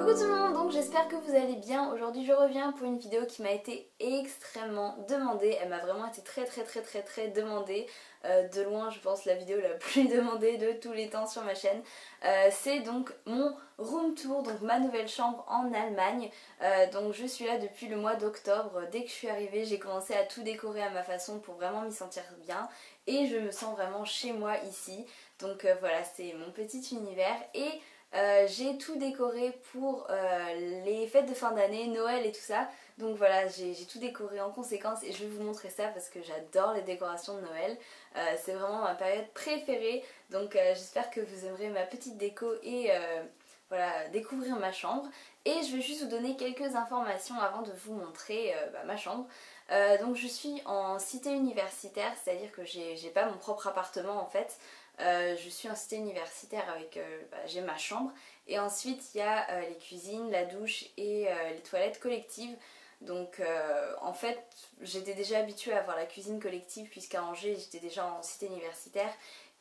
Coucou tout le monde, donc j'espère que vous allez bien. Aujourd'hui je reviens pour une vidéo qui m'a été extrêmement demandée. Elle m'a vraiment été très demandée. De loin je pense la vidéo la plus demandée de tous les temps sur ma chaîne. C'est donc mon room tour, donc ma nouvelle chambre en Allemagne. Donc je suis là depuis le mois d'octobre. Dès que je suis arrivée j'ai commencé à tout décorer à ma façon pour vraiment m'y sentir bien. Et je me sens vraiment chez moi ici. Donc voilà, c'est mon petit univers. Et j'ai tout décoré pour les fêtes de fin d'année, Noël et tout ça. Donc voilà, j'ai tout décoré en conséquence et je vais vous montrer ça parce que j'adore les décorations de Noël. C'est vraiment ma période préférée. Donc j'espère que vous aimerez ma petite déco et voilà, découvrir ma chambre. Et je vais juste vous donner quelques informations avant de vous montrer ma chambre. Donc je suis en cité universitaire, c'est-à-dire que j'ai pas mon propre appartement en fait. Je suis en cité universitaire avec, j'ai ma chambre et ensuite il y a les cuisines, la douche et les toilettes collectives. Donc en fait j'étais déjà habituée à avoir la cuisine collective puisqu'à Angers j'étais déjà en cité universitaire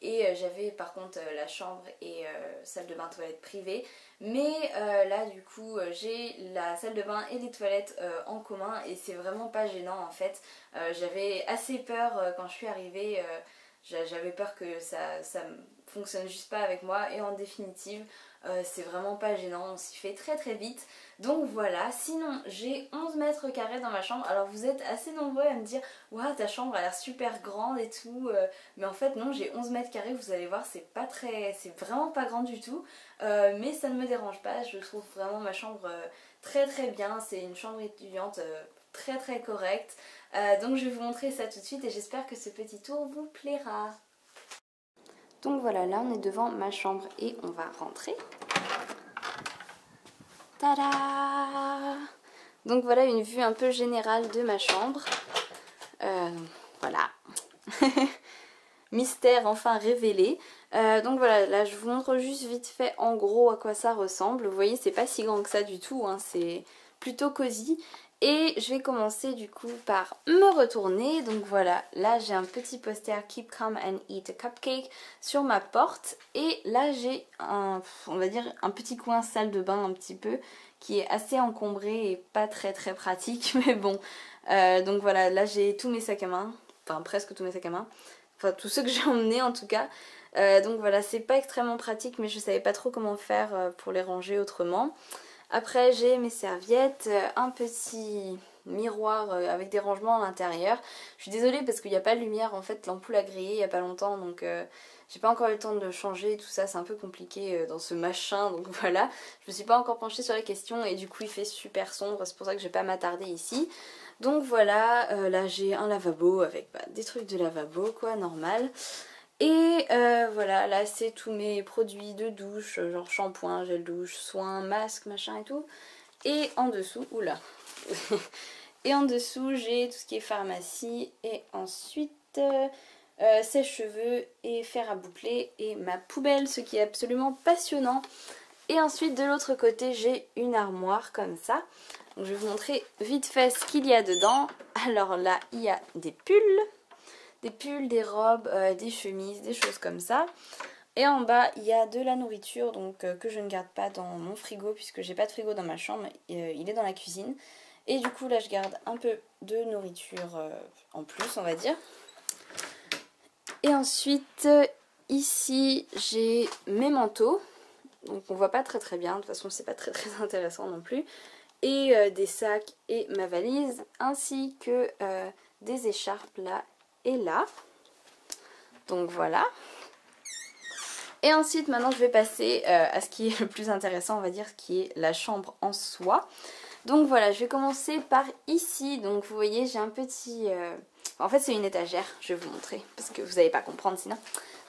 et j'avais par contre la chambre et salle de bain toilette privée. Mais là du coup j'ai la salle de bain et les toilettes en commun et c'est vraiment pas gênant en fait. J'avais assez peur quand je suis arrivée. J'avais peur que ça fonctionne juste pas avec moi et en définitive c'est vraiment pas gênant, on s'y fait très vite. Donc voilà, sinon j'ai 11 mètres carrés dans ma chambre. Alors vous êtes assez nombreux à me dire waouh ta chambre a l'air super grande et tout, mais en fait non, j'ai 11 mètres carrés, vous allez voir c'est vraiment pas grand du tout, mais ça ne me dérange pas, je trouve vraiment ma chambre très bien, c'est une chambre étudiante très correcte. Donc je vais vous montrer ça tout de suite et j'espère que ce petit tour vous plaira. Donc voilà, là on est devant ma chambre et on va rentrer. Tada! Donc voilà une vue un peu générale de ma chambre. Voilà. Mystère enfin révélé. Donc voilà, là je vous montre juste vite fait en gros à quoi ça ressemble. Vous voyez c'est pas si grand que ça du tout, hein, c'est plutôt cosy. Et je vais commencer du coup par me retourner. Donc voilà, là j'ai un petit poster Keep Calm and Eat a Cupcake sur ma porte. Et là j'ai on va dire un petit coin salle de bain un petit peu qui est assez encombré et pas très pratique. Mais bon, donc voilà, là j'ai tous mes sacs à main, enfin presque tous mes sacs à main. Enfin tous ceux que j'ai emmenés en tout cas. Donc voilà, c'est pas extrêmement pratique mais je savais pas trop comment faire pour les ranger autrement. Après j'ai mes serviettes, un petit miroir avec des rangements à l'intérieur. Je suis désolée parce qu'il n'y a pas de lumière, en fait l'ampoule a grillé il n'y a pas longtemps donc j'ai pas encore eu le temps de le changer et tout ça, c'est un peu compliqué dans ce machin donc voilà. Je me suis pas encore penchée sur la question et du coup il fait super sombre, c'est pour ça que je vais pas m'attarder ici. Donc voilà, là j'ai un lavabo avec des trucs de lavabo quoi, normal. Et voilà, là c'est tous mes produits de douche, genre shampoing, gel douche, soin, masque, machin et tout. Et en dessous, oula et en dessous j'ai tout ce qui est pharmacie et ensuite sèche-cheveux et fer à boucler et ma poubelle, ce qui est absolument passionnant. Et ensuite de l'autre côté j'ai une armoire comme ça. Donc je vais vous montrer vite fait ce qu'il y a dedans. Alors là il y a des pulls, des robes, des chemises, des choses comme ça. Et en bas il y a de la nourriture donc que je ne garde pas dans mon frigo puisque j'ai pas de frigo dans ma chambre, il est dans la cuisine. Et du coup là je garde un peu de nourriture en plus on va dire. Et ensuite ici j'ai mes manteaux. Donc on voit pas très bien, de toute façon c'est pas très intéressant non plus. Et des sacs et ma valise ainsi que des écharpes là et là. Donc voilà. Et ensuite maintenant je vais passer à ce qui est le plus intéressant on va dire, qui est la chambre en soi. Donc voilà, je vais commencer par ici. Donc vous voyez j'ai un petit... En fait c'est une étagère, je vais vous montrer parce que vous n'allez pas comprendre sinon.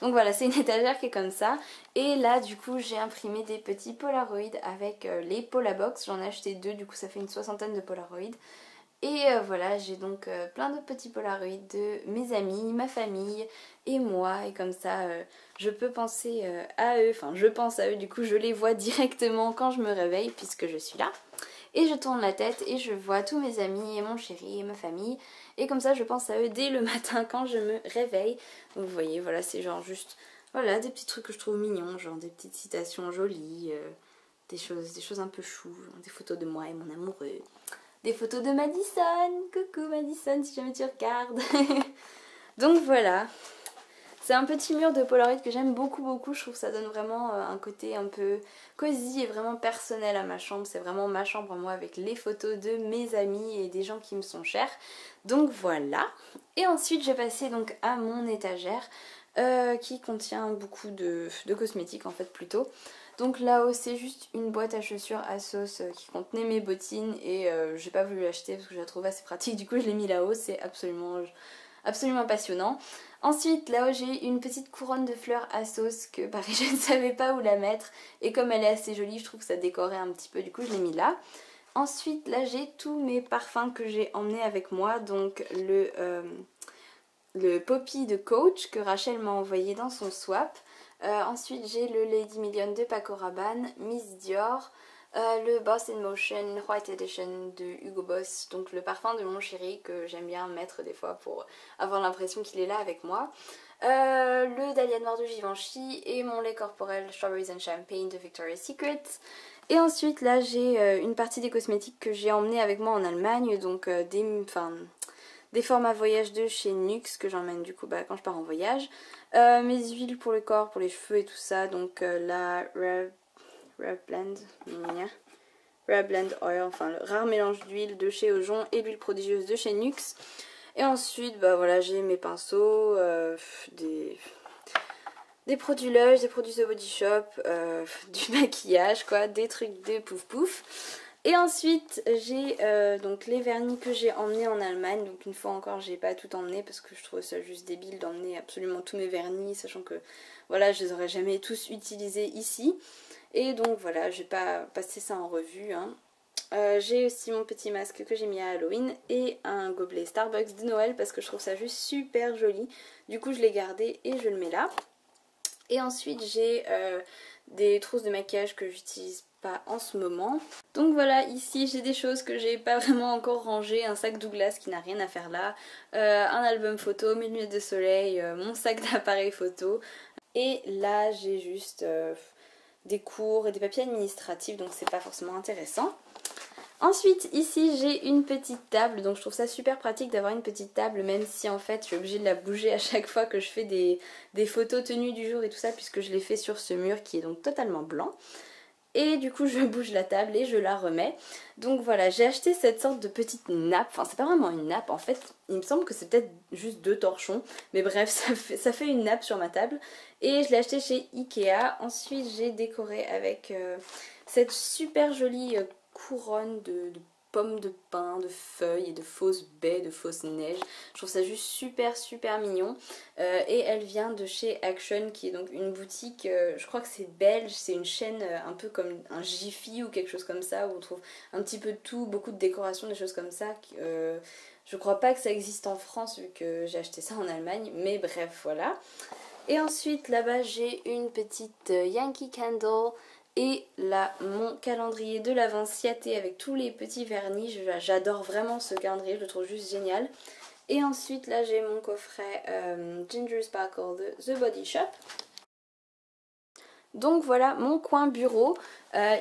Donc voilà, c'est une étagère qui est comme ça. Et là du coup j'ai imprimé des petits Polaroid avec les Polabox. J'en ai acheté 2, du coup ça fait une 60aine de Polaroid. Et voilà, j'ai donc plein de petits Polaroid de mes amis, ma famille et moi. Et comme ça, je peux penser à eux. Enfin, je pense à eux, du coup je les vois directement quand je me réveille puisque je suis là. Et je tourne la tête et je vois tous mes amis et mon chéri et ma famille. Et comme ça, je pense à eux dès le matin quand je me réveille. Donc vous voyez, voilà, c'est genre juste... Voilà, des petits trucs que je trouve mignons, genre des petites citations jolies... des choses un peu chou, des photos de moi et mon amoureux. Des photos de Madison, coucou Madison si jamais tu regardes. Donc voilà, c'est un petit mur de Polaroid que j'aime beaucoup beaucoup, je trouve que ça donne vraiment un côté un peu cosy et vraiment personnel à ma chambre. C'est vraiment ma chambre moi avec les photos de mes amis et des gens qui me sont chers. Donc voilà, et ensuite je vais passer donc à mon étagère qui contient beaucoup de cosmétiques en fait plutôt. Donc là-haut c'est juste une boîte à chaussures Asos qui contenait mes bottines et j'ai pas voulu l'acheter parce que je la trouve assez pratique, du coup je l'ai mis là-haut, c'est absolument passionnant. Ensuite là-haut j'ai une petite couronne de fleurs Asos que pareil je ne savais pas où la mettre et comme elle est assez jolie je trouve que ça décorait un petit peu, du coup je l'ai mis là. Ensuite là j'ai tous mes parfums que j'ai emmenés avec moi, donc le Poppy de Coach que Rachel m'a envoyé dans son swap. Ensuite j'ai le Lady Million de Paco Rabanne, Miss Dior, le Boss in Motion White Edition de Hugo Boss, donc le parfum de mon chéri que j'aime bien mettre des fois pour avoir l'impression qu'il est là avec moi. Le Dahlia Noir de Givenchy et mon lait corporel Strawberries and Champagne de Victoria's Secret. Et ensuite là j'ai une partie des cosmétiques que j'ai emmené avec moi en Allemagne, donc des formats voyage de chez NYX que j'emmène du coup quand je pars en voyage. Mes huiles pour le corps, pour les cheveux et tout ça, donc la Rare Blend Oil, enfin le rare mélange d'huile de chez Aujon et l'huile prodigieuse de chez NYX. Et ensuite voilà, j'ai mes pinceaux, des produits Lush, des produits The Body Shop, du maquillage quoi, des trucs de pouf pouf. Et ensuite j'ai donc les vernis que j'ai emmenés en Allemagne. Donc une fois encore j'ai pas tout emmené parce que je trouve ça juste débile d'emmener absolument tous mes vernis, sachant que voilà je les aurais jamais tous utilisés ici. Et donc voilà, je vais pas passer ça en revue hein. J'ai aussi mon petit masque que j'ai mis à Halloween et un gobelet Starbucks de Noël parce que je trouve ça juste super joli. Du coup je l'ai gardé et je le mets là. Et ensuite j'ai des trousses de maquillage que j'utilise pas en ce moment. Donc voilà, ici j'ai des choses que j'ai pas vraiment encore rangées, un sac Douglas qui n'a rien à faire là, un album photo, mes lunettes de soleil, mon sac d'appareil photo. Et là j'ai juste des cours et des papiers administratifs, donc c'est pas forcément intéressant. Ensuite ici j'ai une petite table, donc je trouve ça super pratique d'avoir une petite table, même si en fait je suis obligée de la bouger à chaque fois que je fais des photos tenues du jour et tout ça, puisque je les fais sur ce mur qui est donc totalement blanc. Et du coup je bouge la table et je la remets. Donc voilà, j'ai acheté cette sorte de petite nappe, enfin c'est pas vraiment une nappe en fait, il me semble que c'est peut-être juste 2 torchons, mais bref ça fait une nappe sur ma table. Et je l'ai acheté chez Ikea. Ensuite j'ai décoré avec cette super jolie couronne de pommes de pin, de feuilles et de fausses baies, de fausses neiges. Je trouve ça juste super mignon. Et elle vient de chez Action, qui est donc une boutique, je crois que c'est belge, c'est une chaîne un peu comme un Jiffy ou quelque chose comme ça, où on trouve un petit peu de tout, beaucoup de décorations, des choses comme ça. Je crois pas que ça existe en France vu que j'ai acheté ça en Allemagne, mais bref voilà. Et ensuite là-bas j'ai une petite Yankee Candle. Et là, mon calendrier de l'Avent Ciaté avec tous les petits vernis. J'adore vraiment ce calendrier, je le trouve juste génial. Et ensuite, là, j'ai mon coffret Ginger Sparkle de The Body Shop. Donc voilà mon coin bureau.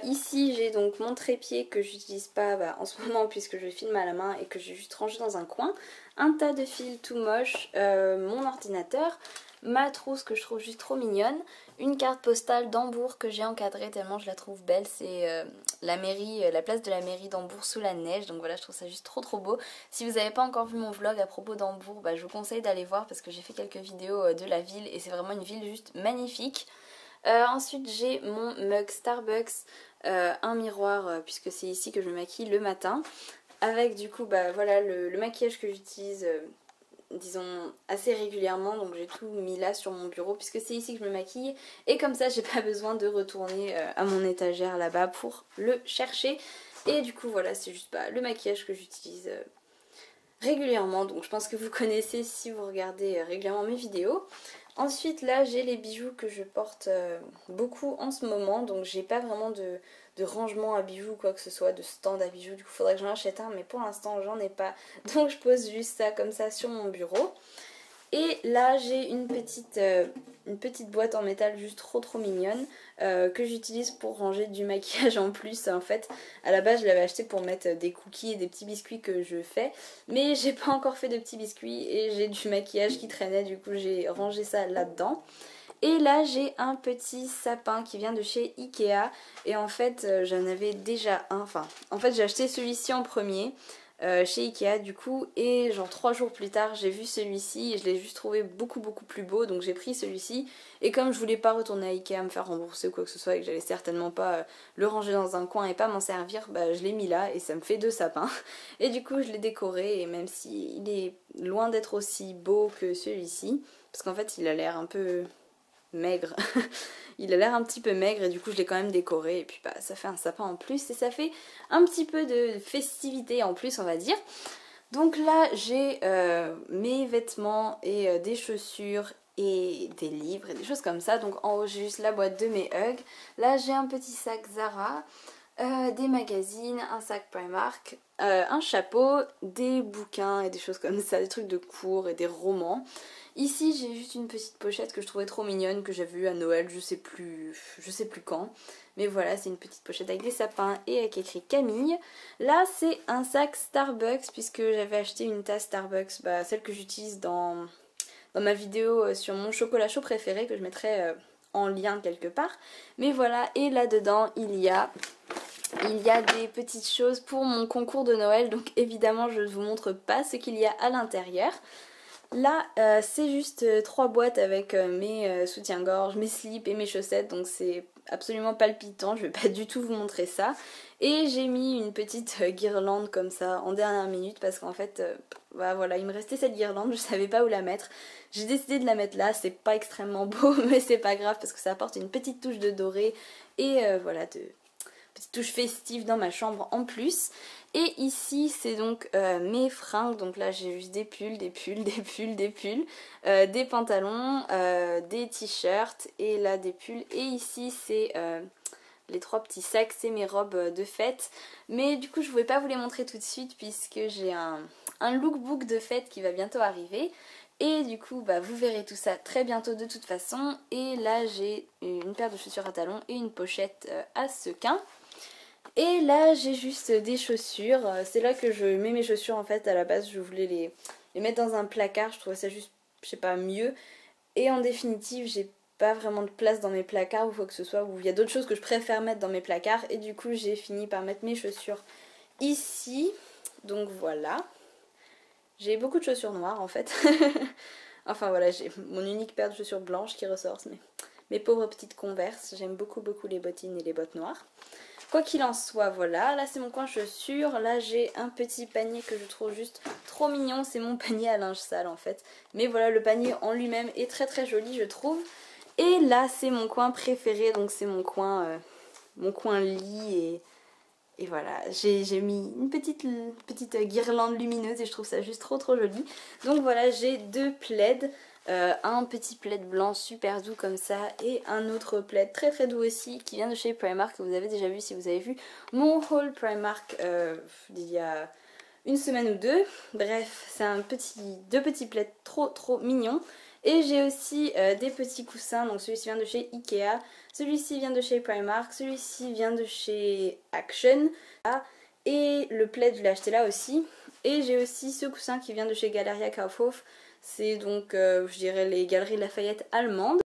Ici, j'ai donc mon trépied que j'utilise pas en ce moment puisque je filme à la main et que j'ai juste rangé dans un coin. Un tas de fils tout moche, mon ordinateur, ma trousse que je trouve juste trop mignonne, une carte postale d'Hambourg que j'ai encadrée tellement je la trouve belle, c'est la mairie, la place de la mairie d'Hambourg sous la neige, donc voilà je trouve ça juste trop beau. Si vous n'avez pas encore vu mon vlog à propos d'Hambourg, je vous conseille d'aller voir parce que j'ai fait quelques vidéos de la ville et c'est vraiment une ville juste magnifique. Ensuite j'ai mon mug Starbucks, un miroir puisque c'est ici que je me maquille le matin, avec du coup voilà le maquillage que j'utilise disons assez régulièrement, donc j'ai tout mis là sur mon bureau puisque c'est ici que je me maquille et comme ça j'ai pas besoin de retourner à mon étagère là-bas pour le chercher. Et du coup voilà, c'est juste le maquillage que j'utilise régulièrement, donc je pense que vous connaissez si vous regardez régulièrement mes vidéos. Ensuite là j'ai les bijoux que je porte beaucoup en ce moment, donc j'ai pas vraiment de rangement à bijoux ou quoi que ce soit, de stand à bijoux, du coup faudrait que j'en achète un mais pour l'instant j'en ai pas, donc je pose juste ça comme ça sur mon bureau. Et là j'ai une petite boîte en métal juste trop mignonne que j'utilise pour ranger du maquillage en plus. En fait à la base je l'avais acheté pour mettre des cookies et des petits biscuits que je fais, mais j'ai pas encore fait de petits biscuits et j'ai du maquillage qui traînait, du coup j'ai rangé ça là-dedans. Et là j'ai un petit sapin qui vient de chez Ikea et en fait j'en avais déjà un, enfin en fait j'ai acheté celui-ci en premier chez Ikea du coup, et genre 3 jours plus tard j'ai vu celui-ci et je l'ai juste trouvé beaucoup plus beau, donc j'ai pris celui-ci. Et comme je voulais pas retourner à Ikea me faire rembourser ou quoi que ce soit et que j'allais certainement pas le ranger dans un coin et pas m'en servir, bah je l'ai mis là et ça me fait 2 sapins. Et du coup je l'ai décoré, et même si il est loin d'être aussi beau que celui-ci, parce qu'en fait il a l'air un peu maigre. Il a l'air un petit peu maigre et du coup je l'ai quand même décoré, et puis bah ça fait un sapin en plus et ça fait un petit peu de festivité en plus, on va dire. Donc là j'ai mes vêtements et des chaussures et des livres et des choses comme ça. Donc en haut j'ai juste la boîte de mes Hugs. Là j'ai un petit sac Zara, des magazines, un sac Primark, un chapeau, des bouquins et des choses comme ça, des trucs de cours et des romans. Ici j'ai juste une petite pochette que je trouvais trop mignonne, que j'avais eue à Noël, je sais plus quand. Mais voilà, c'est une petite pochette avec des sapins et avec écrit Camille. Là c'est un sac Starbucks, puisque j'avais acheté une tasse Starbucks, bah, celle que j'utilise dans ma vidéo sur mon chocolat chaud préféré, que je mettrai en lien quelque part. Mais voilà, et là-dedans il y a des petites choses pour mon concours de Noël, donc évidemment je ne vous montre pas ce qu'il y a à l'intérieur. Là c'est juste 3 boîtes avec mes soutiens-gorge, mes slips et mes chaussettes, donc c'est absolument palpitant, je vais pas du tout vous montrer ça. Et j'ai mis une petite guirlande comme ça en dernière minute, parce qu'en fait bah voilà, il me restait cette guirlande, je savais pas où la mettre. J'ai décidé de la mettre là, c'est pas extrêmement beau mais c'est pas grave parce que ça apporte une petite touche de doré et voilà, petite touche festive dans ma chambre en plus. Et ici c'est donc mes fringues, donc là j'ai juste des pulls, des pantalons, des t-shirts et là des pulls. Et ici c'est les 3 petits sacs, c'est mes robes de fête. Mais du coup je ne pouvais pas vous les montrer tout de suite puisque j'ai un lookbook de fête qui va bientôt arriver. Et du coup bah, vous verrez tout ça très bientôt de toute façon. Et là j'ai une paire de chaussures à talons et une pochette à sequins. Et là j'ai juste des chaussures, c'est là que je mets mes chaussures en fait. À la base je voulais les mettre dans un placard, je trouvais ça juste, je sais pas, mieux. Et en définitive j'ai pas vraiment de place dans mes placards ou quoi que ce soit, ou il y a d'autres choses que je préfère mettre dans mes placards. Et du coup j'ai fini par mettre mes chaussures ici, donc voilà. J'ai beaucoup de chaussures noires en fait. Enfin voilà, j'ai mon unique paire de chaussures blanches qui ressort, mais mes pauvres petites Converse, j'aime beaucoup les bottines et les bottes noires. Quoi qu'il en soit, voilà, là c'est mon coin chaussures. Là j'ai un petit panier que je trouve juste trop mignon, c'est mon panier à linge sale en fait. Mais voilà, le panier en lui-même est très joli je trouve. Et là c'est mon coin préféré, donc c'est mon coin lit. Et voilà, j'ai mis une petite guirlande lumineuse et je trouve ça juste trop joli. Donc voilà, j'ai 2 plaids. Un petit plaid blanc super doux comme ça, et un autre plaid très doux aussi qui vient de chez Primark, que vous avez déjà vu si vous avez vu mon haul Primark d'il y a une semaine ou 2. Bref, c'est deux petits plaids trop mignons. Et j'ai aussi des petits coussins, donc celui-ci vient de chez Ikea, celui-ci vient de chez Primark, celui-ci vient de chez Action, et le plaid je l'ai acheté là aussi. Et j'ai aussi ce coussin qui vient de chez Galeria Kaufhof. C'est donc, je dirais, les Galeries Lafayette allemandes.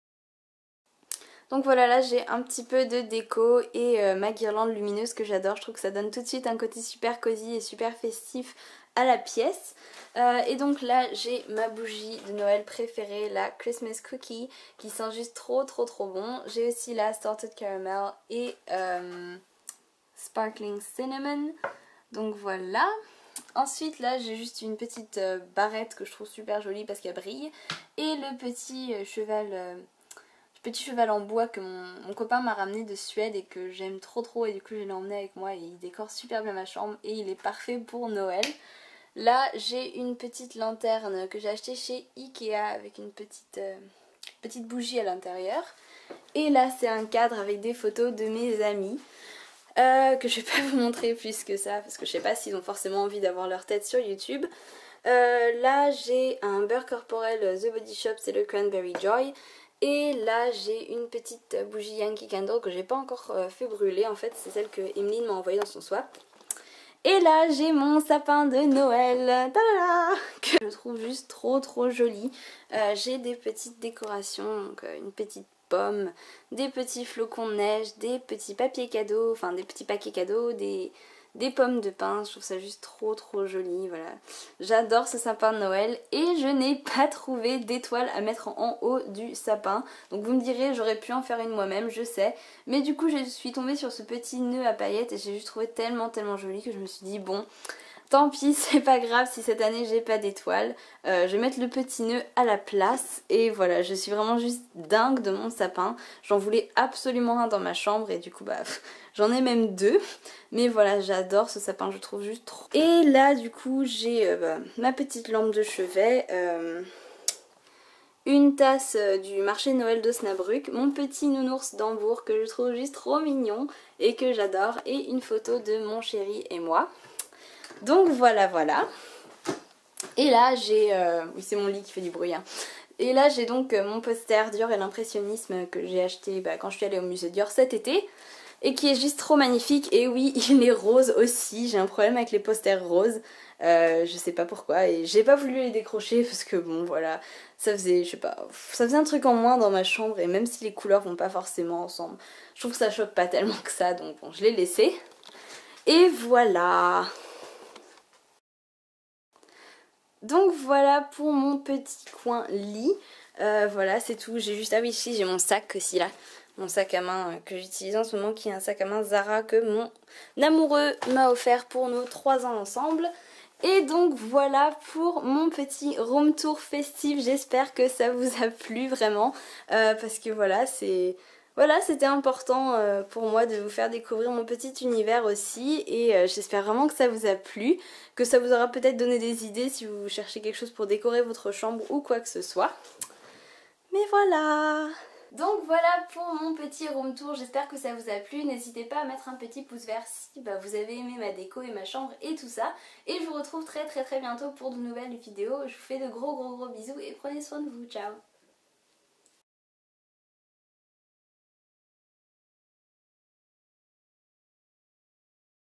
Donc voilà, là j'ai un petit peu de déco et ma guirlande lumineuse que j'adore. Je trouve que ça donne tout de suite un côté super cosy et super festif à la pièce. Et donc là j'ai ma bougie de Noël préférée, la Christmas Cookie, qui sent juste trop bon. J'ai aussi la Salted Caramel et Sparkling Cinnamon. Donc voilà. Ensuite là j'ai juste une petite barrette que je trouve super jolie parce qu'elle brille. Et le petit cheval en bois que mon copain m'a ramené de Suède et que j'aime trop, et du coup je l'ai emmené avec moi et il décore super bien ma chambre et il est parfait pour Noël. Là j'ai une petite lanterne que j'ai achetée chez Ikea avec une petite bougie à l'intérieur. Et là c'est un cadre avec des photos de mes amis. Que je vais pas vous montrer plus que ça parce que je sais pas s'ils ont forcément envie d'avoir leur tête sur YouTube. Là j'ai un beurre corporel The Body Shop, c'est le Cranberry Joy. Et là j'ai une petite bougie Yankee Candle que j'ai pas encore fait brûler, en fait c'est celle que Emeline m'a envoyée dans son swap. Et là j'ai mon sapin de Noël, ta-da-da, que je trouve juste trop joli. J'ai des petites décorations, donc une petite pomme, des petits flocons de neige, des petits papiers cadeaux, enfin des petits paquets cadeaux, des pommes de pin. Je trouve ça juste trop joli, voilà. J'adore ce sapin de Noël et je n'ai pas trouvé d'étoile à mettre en haut du sapin. Donc vous me direz, j'aurais pu en faire une moi-même, je sais. Mais du coup je suis tombée sur ce petit nœud à paillettes et j'ai juste trouvé tellement joli que je me suis dit bon... Tant pis, c'est pas grave si cette année j'ai pas d'étoile. Je vais mettre le petit nœud à la place. Et voilà, je suis vraiment juste dingue de mon sapin. J'en voulais absolument un dans ma chambre et du coup bah j'en ai même deux. Mais voilà, j'adore ce sapin, je trouve juste trop. Et là du coup j'ai ma petite lampe de chevet. Une tasse du marché de Noël d'Osnabrück, mon petit nounours d'Hambourg que je trouve juste trop mignon et que j'adore. Et une photo de mon chéri et moi. Donc voilà. Et là j'ai... oui c'est mon lit qui fait du bruit. Hein. Et là j'ai donc mon poster Dior et l'impressionnisme que j'ai acheté quand je suis allée au musée Dior cet été. Et qui est juste trop magnifique. Et oui, il est rose aussi. J'ai un problème avec les posters roses. Je sais pas pourquoi. Et j'ai pas voulu les décrocher parce que bon voilà. Ça faisait, je sais pas, ça faisait un truc en moins dans ma chambre. Et même si les couleurs vont pas forcément ensemble, je trouve que ça choque pas tellement que ça. Donc bon, je l'ai laissé. Et voilà. Donc voilà pour mon petit coin lit. Voilà c'est tout, j'ai juste... Ah oui si, j'ai mon sac aussi là. Mon sac à main que j'utilise en ce moment qui est un sac à main Zara que mon amoureux m'a offert pour nos 3 ans ensemble. Et donc voilà pour mon petit room tour festif, j'espère que ça vous a plu vraiment. Parce que voilà c'est... Voilà, c'était important pour moi de vous faire découvrir mon petit univers aussi et j'espère vraiment que ça vous a plu, que ça vous aura peut-être donné des idées si vous cherchez quelque chose pour décorer votre chambre ou quoi que ce soit. Mais voilà! Donc voilà pour mon petit room tour, j'espère que ça vous a plu, n'hésitez pas à mettre un petit pouce vert si vous avez aimé ma déco et ma chambre et tout ça. Et je vous retrouve très bientôt pour de nouvelles vidéos, je vous fais de gros bisous et prenez soin de vous, ciao!